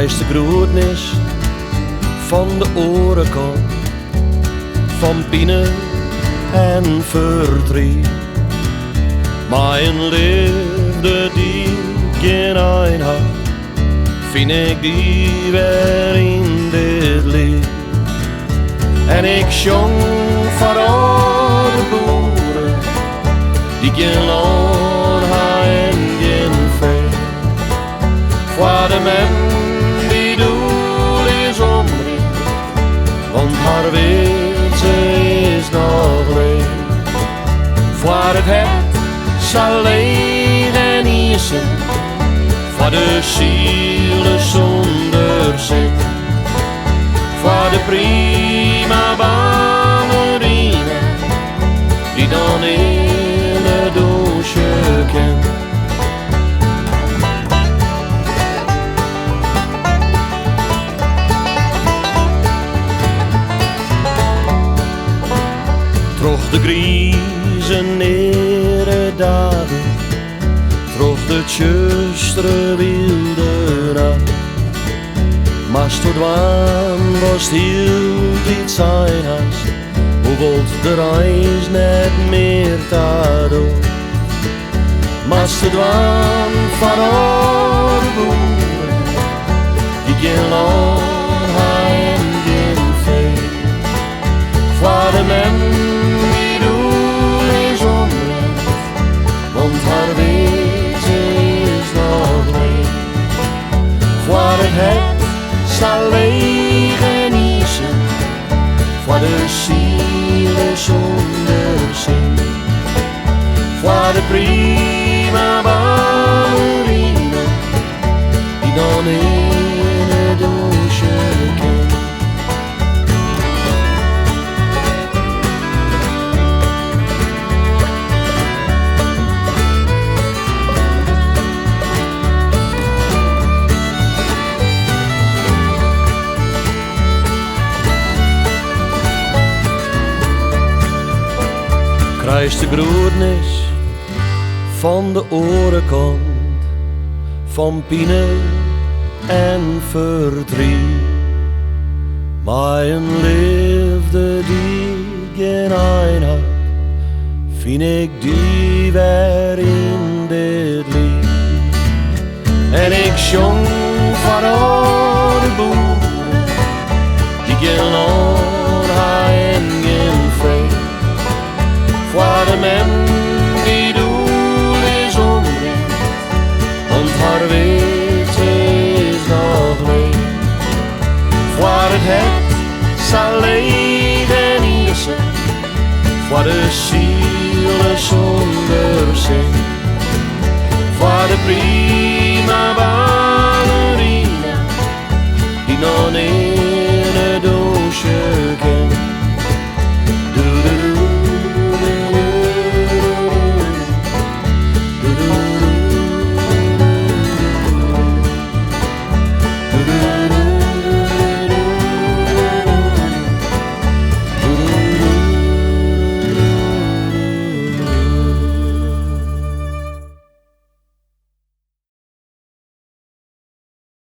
krijgt de groetnis van de orenkant, van pine en verdriet. Mijn liefde die geen een had, vind ik die weer in dit lied. En ik zong voor alle boeren die geen loon had en geen vee. Voor de men die doel is omring, want haar weetje is nog leeg. Voor het hert zal leeg en isen, voor de zielen zonder zin. Voor de prima ballerina die dan in de douche kent. Troch de grieze nere dagen, troch de tjustere wilde nacht. Maar tot waan was heel iets zijn haast, hoe wilt de reis net meer te doen. Maar tot waan van alle boeren die geen loon had en geen vee. Voor de men die doel is omringd, want haar weetje is nog leeg. Voor het hert zal leeg en isen, voor de zielen zonder zin. Voor de prima ballerina die dan in de douche kent. Krijgt de groetnis van de orenkant, van pine en verdriet. Mijn liefde die geen een had, vind ik die weer in dit lied. En ik zong voor alle boeren die geen loon had en geen vee. Voor de men die doel is omringd, want haar weetje is nog leeg. Voor het hert zal leeg en isen, voor de zielen zonder zin. Voor de prima ballerina die nog niet